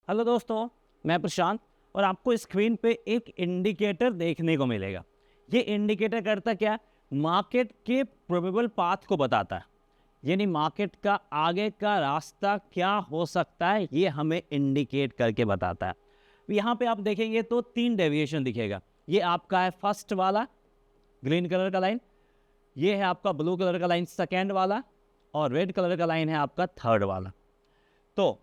Hello दोस्तों, मैं प्रशांत और आपको स्क्रीन पे एक इंडिकेटर देखने को मिलेगा। ये इंडिकेटर करता क्या? मार्केट के प्रोबेबल पाथ को बताता है, यानी मार्केट का आगे का रास्ता क्या हो सकता है, ये हमें इंडिकेट करके बताता है। यहाँ पे आप देखेंगे तो 3 डेविएशन दिखेगा। ये आपका है फर्स्ट वाला ग्रीन कलर का लाइन, ये है आपका ब्लू कलर का लाइन सेकेंड वाला, और रेड कलर का लाइन है आपका थर्ड वाला। तो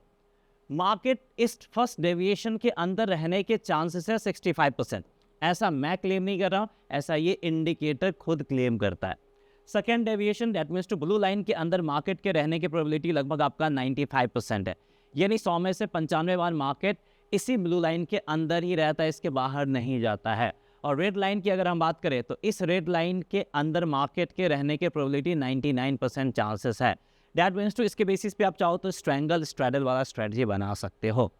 मार्केट इस फर्स्ट डेविएशन के अंदर रहने के चांसेस है 65%। ऐसा मैं क्लेम नहीं कर रहा हूँ, ऐसा ये इंडिकेटर खुद क्लेम करता है। Second deviation that means to blue line के अंदर मार्केट के रहने की प्रोबेबिलिटी लगभग आपका 95% है, यानी 100 में से 95 बार मार्केट इसी ब्लू लाइन के अंदर ही रहता है, इसके बाहर नहीं जाता है। और रेड लाइन की अगर हम बात करें तो इस रेड लाइन के अंदर मार्केट के रहने की प्रोबेबिलिटी 99% चांसेस है। दैट मीन्स टू इसके बेसिस पे आप चाहो तो स्ट्रैंगल स्ट्रैडल वाला स्ट्रेटजी बना सकते हो।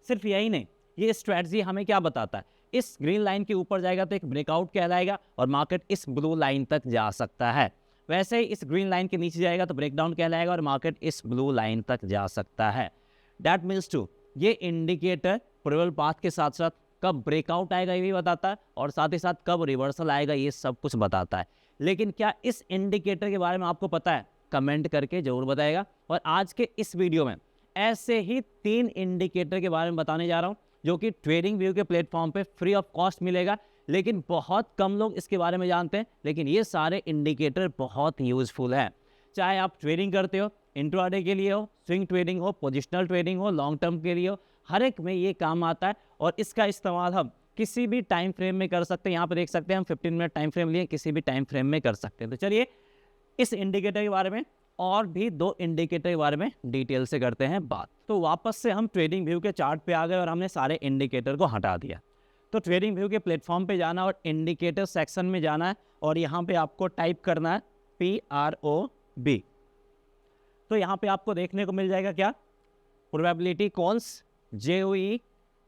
सिर्फ यही नहीं, ये स्ट्रेटजी हमें क्या बताता है, इस ग्रीन लाइन के ऊपर जाएगा तो एक ब्रेकआउट कहलाएगा और मार्केट इस ब्लू लाइन तक जा सकता है। वैसे ही इस ग्रीन लाइन के नीचे जाएगा तो ब्रेकडाउन कहलाएगा और मार्केट इस ब्लू लाइन तक जा सकता है। दैट मीन्स टू ये इंडिकेटर प्रोबेबल पाथ के साथ साथ कब ब्रेकआउट आएगा ये भी बताता है और साथ ही साथ कब रिवर्सल आएगा ये सब कुछ बताता है। लेकिन क्या इस इंडिकेटर के बारे में आपको पता है? कमेंट करके जरूर बताएगा। और आज के इस वीडियो में ऐसे ही 3 इंडिकेटर के बारे में बताने जा रहा हूं जो कि ट्रेडिंग व्यू के प्लेटफॉर्म पे फ्री ऑफ कॉस्ट मिलेगा, लेकिन बहुत कम लोग इसके बारे में जानते हैं। लेकिन ये सारे इंडिकेटर बहुत यूजफुल है, चाहे आप ट्रेडिंग करते हो, इंट्राडे के लिए हो, स्विंग ट्रेडिंग हो, पोजिशनल ट्रेडिंग हो, लॉन्ग टर्म के लिए हो, हर एक में ये काम आता है। और इसका इस्तेमाल हम किसी भी टाइम फ्रेम में कर सकते हैं। यहाँ पर देख सकते हैं हम 15 मिनट टाइम फ्रेम लिए, किसी भी टाइम फ्रेम में कर सकते हैं। तो चलिए इस इंडिकेटर के बारे में और भी 2 इंडिकेटर के बारे में डिटेल से करते हैं बात। तो वापस से हम ट्रेडिंग व्यू के चार्ट पे आ गए और हमने सारे इंडिकेटर को हटा दिया। तो ट्रेडिंग व्यू के प्लेटफॉर्म पे जाना और इंडिकेटर सेक्शन में जाना है और यहाँ पे आपको टाइप करना है PROB। तो यहाँ पे आपको देखने को मिल जाएगा क्या? प्रोबेबिलिटी कॉन्स JOE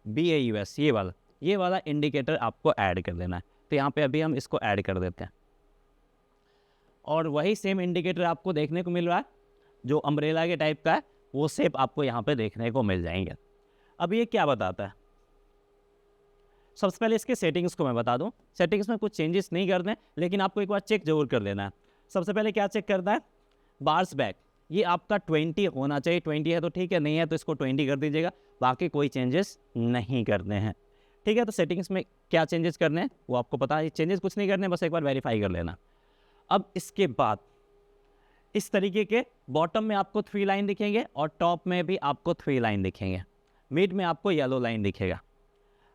BAUS, ये वाला इंडिकेटर आपको ऐड कर देना है। तो यहाँ पे अभी हम इसको ऐड कर देते हैं और वही सेम इंडिकेटर आपको देखने को मिल रहा है जो अम्ब्रेला के टाइप का है, वो शेप आपको यहाँ पे देखने को मिल जाएंगे। अब ये क्या बताता है? सबसे पहले इसके सेटिंग्स को मैं बता दूं। सेटिंग्स में कुछ चेंजेस नहीं करने, लेकिन आपको एक बार चेक जरूर कर लेना है। सबसे पहले क्या चेक करना है? बार्स बैक, ये आपका 20 होना चाहिए। 20 है तो ठीक है, नहीं है तो इसको 20 कर दीजिएगा। बाकी कोई चेंजेस नहीं करने हैं, ठीक है। तो सेटिंग्स में क्या चेंजेस करने हैं वो आपको पता है, चेंजेस कुछ नहीं करने, बस एक बार वेरीफाई कर लेना। अब इसके बाद इस तरीके के बॉटम में आपको 3 लाइन दिखेंगे और टॉप में भी आपको 3 लाइन दिखेंगे। मिड में आपको येलो लाइन दिखेगा।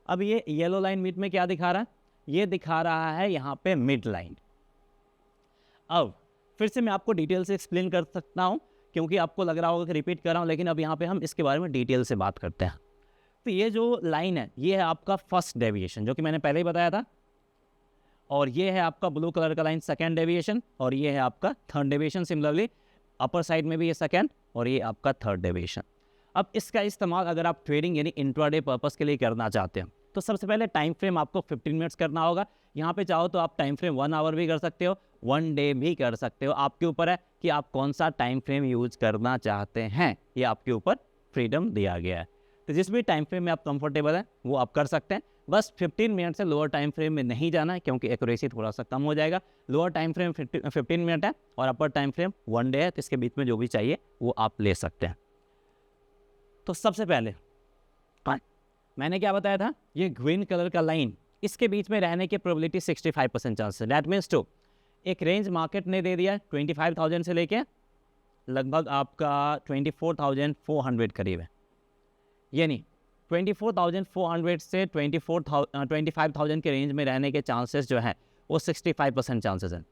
अब ये येलो लाइन मिड में क्या दिखा रहा है? ये दिखा रहा है यहाँ पे मिड लाइन। अब फिर से मैं आपको डिटेल से एक्सप्लेन कर सकता हूँ क्योंकि आपको लग रहा होगा कि रिपीट कर रहा हूँ, लेकिन अब यहाँ पे हम इसके बारे में डिटेल से बात करते हैं। तो ये जो लाइन है ये है आपका फर्स्ट डेविएशन जो कि मैंने पहले ही बताया था, और ये है आपका ब्लू कलर का लाइन सेकेंड डेविएशन, और ये है आपका third deviation. Similarly upper side में भी ये सेकेंड और ये आपका थर्ड डेविएशन। अब इसका इस्तेमाल अगर आप ट्रेडिंग यानी इंट्राडे पर्पस के लिए करना चाहते हैं तो सबसे पहले टाइम फ्रेम आपको 15 मिनट्स करना होगा। यहाँ पे चाहो तो आप टाइम फ्रेम 1 आवर भी कर सकते हो, 1 डे भी कर सकते हो। आपके ऊपर है कि आप कौन सा टाइम फ्रेम यूज करना चाहते हैं, ये आपके ऊपर फ्रीडम दिया गया है। तो जिस भी टाइम फ्रेम में आप कंफर्टेबल हैं वो आप कर सकते हैं। बस 15 मिनट से लोअर टाइम फ्रेम में नहीं जाना है क्योंकि एक्यूरेसी थोड़ा सा कम हो जाएगा। लोअर टाइम फ्रेम 15 मिनट है और अपर टाइम फ्रेम 1 डे है, तो इसके बीच में जो भी चाहिए वो आप ले सकते हैं। तो सबसे पहले मैंने क्या बताया था? ये ग्रीन कलर का लाइन, इसके बीच में रहने की प्रोबेबिलिटी 65% चांस है। दैट मीन्स टू एक रेंज मार्केट ने दे दिया 25,000 से लेके लगभग आपका 24,400 करीब है, यानी 24,400 से 25,000 के रेंज में रहने के चांसेस जो है वो 65% चांसेस हैं।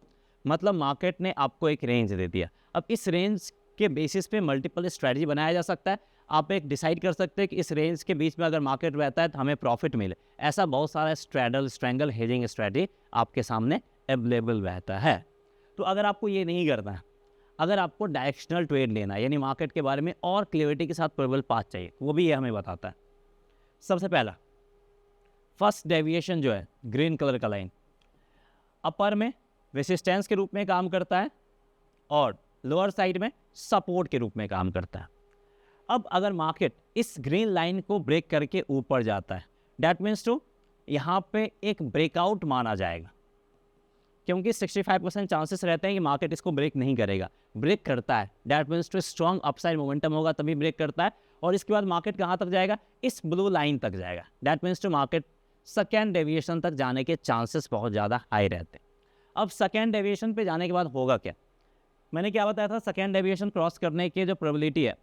मतलब मार्केट ने आपको एक रेंज दे दिया। अब इस रेंज के बेसिस पे मल्टीपल स्ट्रैटेजी बनाया जा सकता है। आप एक डिसाइड कर सकते हैं कि इस रेंज के बीच में अगर मार्केट रहता है तो हमें प्रॉफिट मिले। ऐसा बहुत सारा स्ट्रैंगल हेजिंग स्ट्रैटेजी आपके सामने अवेलेबल रहता है। तो अगर आपको ये नहीं करना है, अगर आपको डायरेक्शनल ट्रेड लेना है यानी मार्केट के बारे में और क्लियरिटी के साथ प्रोबेबल पाथ चाहिए, वो भी ये हमें बताता है। सबसे पहला फर्स्ट डेविएशन जो है ग्रीन कलर का लाइन अपर में रेसिस्टेंस के रूप में काम करता है और लोअर साइड में सपोर्ट के रूप में काम करता है। अब अगर मार्केट इस ग्रीन लाइन को ब्रेक करके ऊपर जाता है, डैट मीन्स टू यहाँ पे एक ब्रेकआउट माना जाएगा, क्योंकि 65% चांसेस रहते हैं कि मार्केट इसको ब्रेक नहीं करेगा। ब्रेक करता है, that means to strong upside momentum होगा तभी ब्रेक करता है, और इसके बाद मार्केट कहाँ तक जाएगा, इस ब्लू लाइन तक जाएगा, that means to market second deviation तक जाने के चांसेस बहुत ज़्यादा हाई रहते हैं। अब सेकेंड डेविएशन पे जाने के बाद होगा क्या, मैंने क्या बताया था, सेकेंड डेविएशन क्रॉस करने की जो प्रोबेबिलिटी है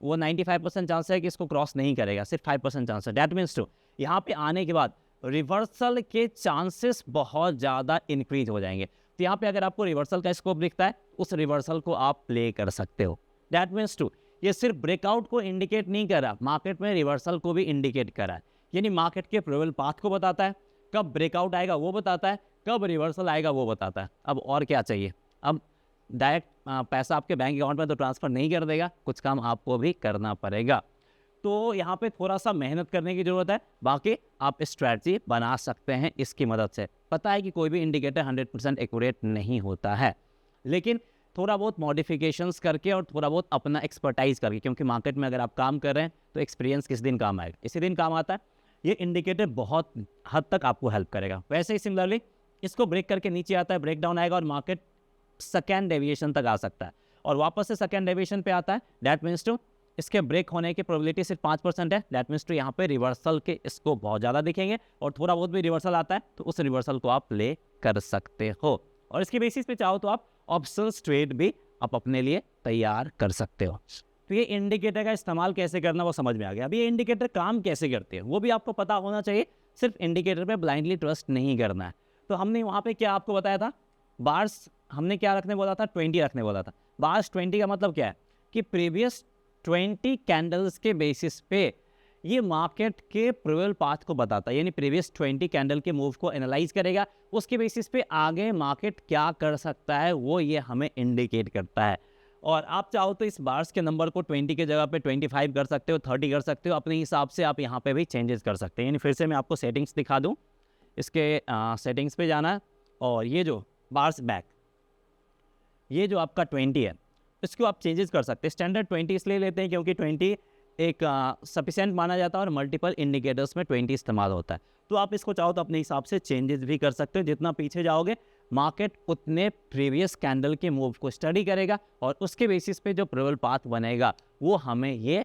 वो 95% चांस है कि इसको क्रॉस नहीं करेगा, सिर्फ 5% चांस है। डैट मीन्स टू यहाँ पे आने के बाद रिवर्सल के चांसेस बहुत ज़्यादा इंक्रीज हो जाएंगे। तो यहाँ पे अगर आपको रिवर्सल का स्कोप दिखता है, उस रिवर्सल को आप प्ले कर सकते हो। डैट मीन्स टू ये सिर्फ ब्रेकआउट को इंडिकेट नहीं कर रहा, मार्केट में रिवर्सल को भी इंडिकेट कर रहा है, यानी मार्केट के प्रोबेबल पाथ को बताता है, कब ब्रेकआउट आएगा वो बताता है, कब रिवर्सल आएगा वो बताता है। अब और क्या चाहिए, अब डायरेक्ट पैसा आपके बैंक अकाउंट में तो ट्रांसफ़र नहीं कर देगा, कुछ काम आपको भी करना पड़ेगा। तो यहाँ पे थोड़ा सा मेहनत करने की ज़रूरत है, बाकी आप स्ट्रैटेजी बना सकते हैं इसकी मदद से। पता है कि कोई भी इंडिकेटर 100% एक्यूरेट नहीं होता है, लेकिन थोड़ा बहुत मॉडिफिकेशंस करके और थोड़ा बहुत अपना एक्सपर्टाइज करके, क्योंकि मार्केट में अगर आप काम कर रहे हैं तो एक्सपीरियंस किस दिन काम आएगा, इसी दिन काम आता है। ये इंडिकेटर बहुत हद तक आपको हेल्प करेगा। वैसे ही सिमिलरली इसको ब्रेक करके नीचे आता है, ब्रेक डाउन आएगा और मार्केट सेकेंड डेविएशन तक आ सकता है और वापस से सेकेंड डेविएशन पे आता है, डैट मीन्स टू इसके ब्रेक होने की प्रोबेबिलिटी सिर्फ 5% है। डैट मीन्स टू यहाँ पे रिवर्सल के इसको बहुत ज़्यादा दिखेंगे और थोड़ा बहुत भी रिवर्सल आता है तो उस रिवर्सल को आप प्ले कर सकते हो, और इसके बेसिस पे चाहो तो आप ऑप्शंस ट्रेड भी आप अपने लिए तैयार कर सकते हो। तो ये इंडिकेटर का इस्तेमाल कैसे करना वो समझ में आ गया। अभी ये इंडिकेटर काम कैसे करते हैं वो भी आपको पता होना चाहिए, सिर्फ इंडिकेटर पे ब्लाइंडली ट्रस्ट नहीं करना है। तो हमने वहाँ पे क्या आपको बताया था, बार्स हमने क्या रखने बोला था, 20 रखने बोला था। बार्स 20 का मतलब क्या है कि प्रीवियस 20 कैंडल्स के बेसिस पे ये मार्केट के प्रोबेबल पाथ को बताता है, यानी प्रीवियस 20 कैंडल के मूव को एनालाइज करेगा, उसके बेसिस पे आगे मार्केट क्या कर सकता है वो ये हमें इंडिकेट करता है। और आप चाहो तो इस बार्स के नंबर को 20 के जगह पे 25 कर सकते हो, 30 कर सकते हो, अपने हिसाब से आप यहाँ पे भी चेंजेस कर सकते हैं। यानी फिर से मैं आपको सेटिंग्स दिखा दूँ, इसके सेटिंग्स पे जाना है और ये जो बार्स बैक, ये जो आपका 20 है इसको आप चेंजेस कर सकते हैं। स्टैंडर्ड 20 इसलिए लेते हैं क्योंकि 20 एक सफिशिएंट माना जाता है और मल्टीपल इंडिकेटर्स में 20 इस्तेमाल होता है। तो आप इसको चाहो तो अपने हिसाब से चेंजेस भी कर सकते हो। जितना पीछे जाओगे मार्केट उतने प्रीवियस कैंडल के मूव को स्टडी करेगा और उसके बेसिस पे जो प्रोबेबल पाथ बनेगा वो हमें ये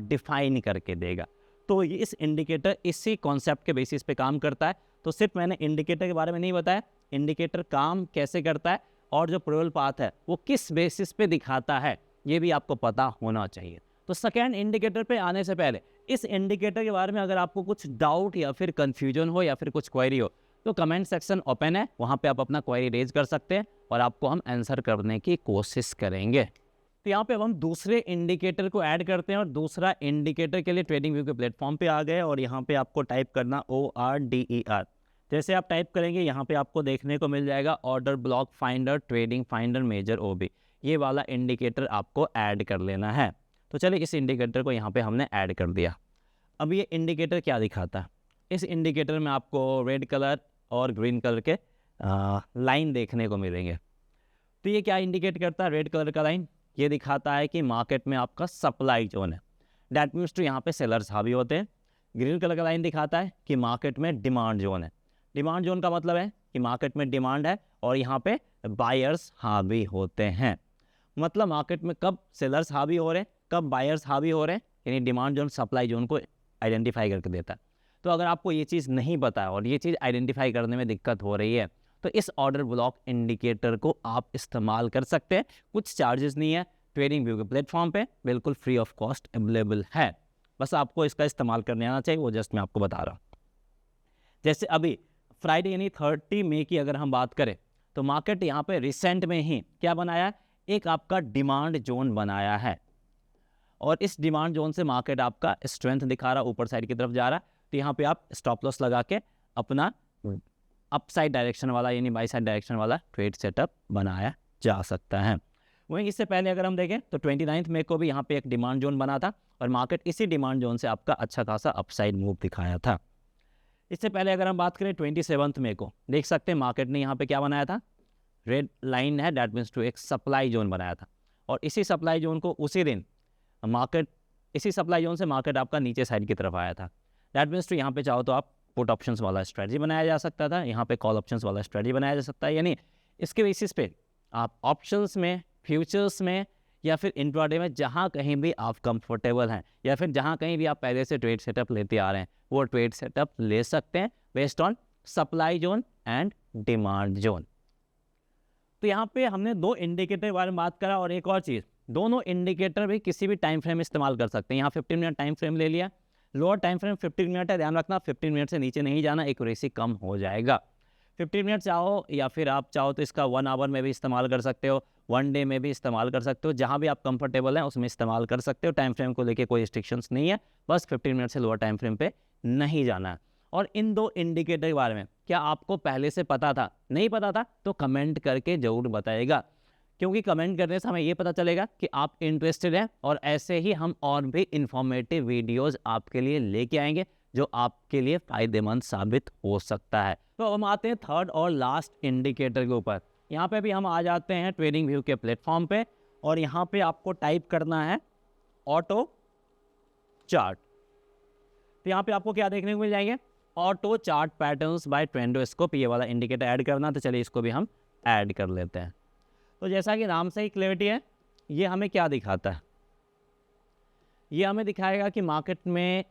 डिफाइन करके देगा। तो ये इस इंडिकेटर इसी कॉन्सेप्ट के बेसिस पे काम करता है। तो सिर्फ मैंने इंडिकेटर के बारे में नहीं बताया, इंडिकेटर काम कैसे करता है और जो प्रोबेबल पाथ है वो किस बेसिस पे दिखाता है ये भी आपको पता होना चाहिए। तो सेकेंड इंडिकेटर पे आने से पहले इस इंडिकेटर के बारे में अगर आपको कुछ डाउट या फिर कंफ्यूजन हो या फिर कुछ क्वेरी हो तो कमेंट सेक्शन ओपन है, वहाँ पे आप अपना क्वेरी रेज कर सकते हैं और आपको हम आंसर करने की कोशिश करेंगे। तो यहाँ पे अब हम दूसरे इंडिकेटर को ऐड करते हैं और दूसरा इंडिकेटर के लिए ट्रेडिंग व्यू के प्लेटफॉर्म पे आ गए और यहाँ पे आपको टाइप करना ORDER। जैसे आप टाइप करेंगे यहाँ पे आपको देखने को मिल जाएगा order block finder, trading finder, major OB, ये वाला इंडिकेटर आपको ऐड कर लेना है। तो चलिए इस इंडिकेटर को यहाँ पे हमने ऐड कर दिया। अब ये इंडिकेटर क्या दिखाता है, इस इंडिकेटर में आपको रेड कलर और ग्रीन कलर के लाइन देखने को मिलेंगे। तो ये क्या इंडिकेट करता है, रेड कलर का लाइन ये दिखाता है कि मार्केट में आपका सप्लाई जोन है, डैट मीन्स टू यहाँ पे सेलर्स हावी होते हैं। ग्रीन कलर का लाइन दिखाता है कि मार्केट में डिमांड जोन है, डिमांड जोन का मतलब है कि मार्केट में डिमांड है और यहाँ पे बायर्स हावी होते हैं। मतलब मार्केट में कब सेलर्स हावी हो रहे हैं, कब बायर्स हावी हो रहे हैं, यानी डिमांड जोन सप्लाई जोन को आइडेंटिफाई करके देता है। तो अगर आपको ये चीज़ नहीं पता है और ये चीज़ आइडेंटिफाई करने में दिक्कत हो रही है तो इस ऑर्डर ब्लॉक इंडिकेटर को आप इस्तेमाल कर सकते हैं। कुछ चार्जेस नहीं है, ट्रेडिंग व्यू के प्लेटफॉर्म पे बिल्कुल फ्री ऑफ कॉस्ट अवेलेबल है, बस आपको इसका इस्तेमाल करने आना चाहिए, वो जस्ट मैं आपको बता रहा हूँ। जैसे अभी फ्राइडे यानी 30 मई की अगर हम बात करें तो मार्केट यहाँ पे रिसेंट में ही क्या बनाया, एक आपका डिमांड जोन बनाया है और इस डिमांड जोन से मार्केट आपका स्ट्रेंथ दिखा रहा, ऊपर साइड की तरफ जा रहा है। तो यहाँ पे आप स्टॉप लॉस लगा के अपना अपसाइड डायरेक्शन वाला यानी बाई साइड डायरेक्शन वाला ट्रेड सेटअप बनाया जा सकता है। वहीं इससे पहले अगर हम देखें तो 29 मई को भी यहाँ पे एक डिमांड जोन बना था और मार्केट इसी डिमांड जोन से आपका अच्छा खासा अपसाइड मूव दिखाया था। इससे पहले अगर हम बात करें 27 मई को देख सकते हैं मार्केट ने यहाँ पे क्या बनाया था, रेड लाइन है, डैट मीन्स टू एक सप्लाई जोन बनाया था और इसी सप्लाई जोन को उसी दिन मार्केट इसी सप्लाई जोन से मार्केट आपका नीचे साइड की तरफ आया था। दैट मीन्स तो यहाँ पे चाहो तो आप पुट ऑप्शंस वाला स्ट्रेटजी बनाया जा सकता था, यहाँ पे कॉल ऑप्शंस वाला स्ट्रेटजी बनाया जा सकता है। यानी इसके बेसिस पे आप ऑप्शंस में, फ्यूचर्स में या फिर इंट्राडे में जहाँ कहीं भी आप कंफर्टेबल हैं या फिर जहाँ कहीं भी आप पहले से ट्रेड सेटअप लेते आ रहे हैं वो ट्रेड सेटअप ले सकते हैं based on supply zone and demand zone. तो यहाँ पे हमने 2 इंडिकेटर के बारे में बात करा और एक और चीज़, दोनों इंडिकेटर भी किसी भी टाइम फ्रेम इस्तेमाल कर सकते हैं। यहाँ 15 मिनट टाइम फ्रेम ले लिया, लोअर टाइम फ्रेम 15 मिनट है, ध्यान रखना 15 मिनट से नीचे नहीं जाना, एक्यूरेसी कम हो जाएगा। 15 मिनट चाहो या फिर आप चाहो तो इसका 1 आवर में भी इस्तेमाल कर सकते हो, 1 डे में भी इस्तेमाल कर सकते हो, जहाँ भी आप कंफर्टेबल हैं उसमें इस्तेमाल कर सकते हो। टाइम फ्रेम को लेके कोई रिस्ट्रिक्शंस नहीं है, बस 15 मिनट से लोअर टाइम फ्रेम पे नहीं जाना है। और इन 2 इंडिकेटर के बारे में क्या आपको पहले से पता था? नहीं पता था तो कमेंट करके ज़रूर बताइएगा, क्योंकि कमेंट करने से हमें ये पता चलेगा कि आप इंटरेस्टेड हैं और ऐसे ही हम और भी इंफॉर्मेटिव वीडियोस आपके लिए लेके आएंगे जो आपके लिए फ़ायदेमंद साबित हो सकता है। तो हम आते हैं थर्ड और लास्ट इंडिकेटर के ऊपर। यहाँ पे भी हम आ जाते हैं ट्रेडिंग व्यू के प्लेटफॉर्म पे और यहाँ पे आपको टाइप करना है ऑटो चार्ट। तो यहाँ पे आपको क्या देखने को मिल जाएंगे? ऑटो चार्ट पैटर्न्स बाय ट्रेंडोस्कोप, ये वाला इंडिकेटर ऐड करना। तो चलिए इसको भी हम ऐड कर लेते हैं। तो जैसा कि नाम से ही क्लैरिटी है, ये हमें क्या दिखाता है? ये हमें दिखाएगा कि मार्केट में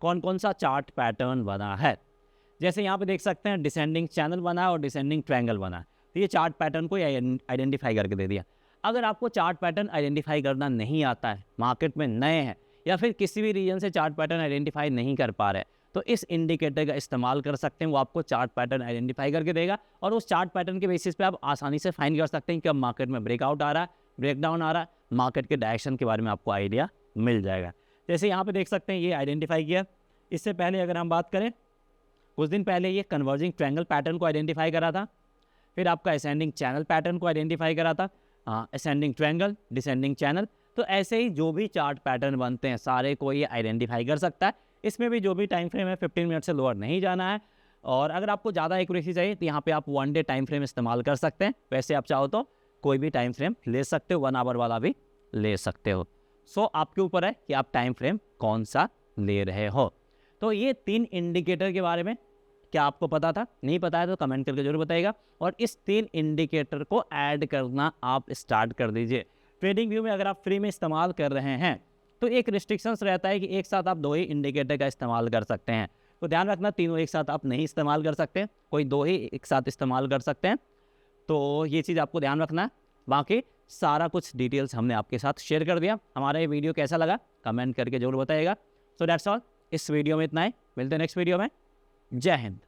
कौन कौन सा चार्ट पैटर्न बना है। जैसे यहाँ पे देख सकते हैं डिसेंडिंग चैनल बना है और डिसेंडिंग ट्रायंगल बना है। तो ये चार्ट पैटर्न को आइडेंटिफाई करके दे दिया। अगर आपको चार्ट पैटर्न आइडेंटिफाई करना नहीं आता है, मार्केट में नए हैं या फिर किसी भी रीजन से चार्ट पैटर्न आइडेंटिफाई नहीं कर पा रहे, तो इस इंडिकेटर का इस्तेमाल कर सकते हैं। वो आपको चार्ट पैटर्न आइडेंटिफाई करके देगा और उस चार्ट पैटर्न के बेसिस पे आप आसानी से फाइंड कर सकते हैं कि अब मार्केट में ब्रेकआउट आ रहा है, ब्रेकडाउन आ रहा है, मार्केट के डायरेक्शन के बारे में आपको आइडिया मिल जाएगा। जैसे यहाँ पे देख सकते हैं ये आइडेंटिफाई किया। इससे पहले अगर हम बात करें, कुछ दिन पहले ये कन्वर्जिंग ट्रायंगल पैटर्न को आइडेंटिफाई करा था, फिर आपका असेंडिंग चैनल पैटर्न को आइडेंटिफाई करा था, असेंडिंग ट्रायंगल, डिसेंडिंग चैनल। तो ऐसे ही जो भी चार्ट पैटर्न बनते हैं सारे को ये आइडेंटिफाई कर सकता है। इसमें भी जो भी टाइम फ्रेम है 15 मिनट से लोअर नहीं जाना है। और अगर आपको ज़्यादा एक्यूरेसी चाहिए तो यहाँ पे आप 1 डे टाइम फ्रेम इस्तेमाल कर सकते हैं। वैसे आप चाहो तो कोई भी टाइम फ्रेम ले सकते हो, 1 आवर वाला भी ले सकते हो। सो आपके ऊपर है कि आप टाइम फ्रेम कौन सा ले रहे हो। तो ये 3 इंडिकेटर के बारे में क्या आपको पता था? नहीं पता है तो कमेंट करके जरूर बताइएगा। और इस 3 इंडिकेटर को ऐड करना आप स्टार्ट कर दीजिए। ट्रेडिंग व्यू में अगर आप फ्री में इस्तेमाल कर रहे हैं तो एक रिस्ट्रिक्शंस रहता है कि एक साथ आप 2 ही इंडिकेटर का इस्तेमाल कर सकते हैं। तो ध्यान रखना, तीनों एक साथ आप नहीं इस्तेमाल कर सकते, कोई 2 ही एक साथ इस्तेमाल कर सकते हैं। तो ये चीज़ आपको ध्यान रखना है। बाकी सारा कुछ डिटेल्स हमने आपके साथ शेयर कर दिया। हमारा ये वीडियो कैसा लगा कमेंट करके जरूर बताइएगा। सो दैट्स ऑल, इस वीडियो में इतना ही। मिलते हैं नेक्स्ट वीडियो में। जय हिंद।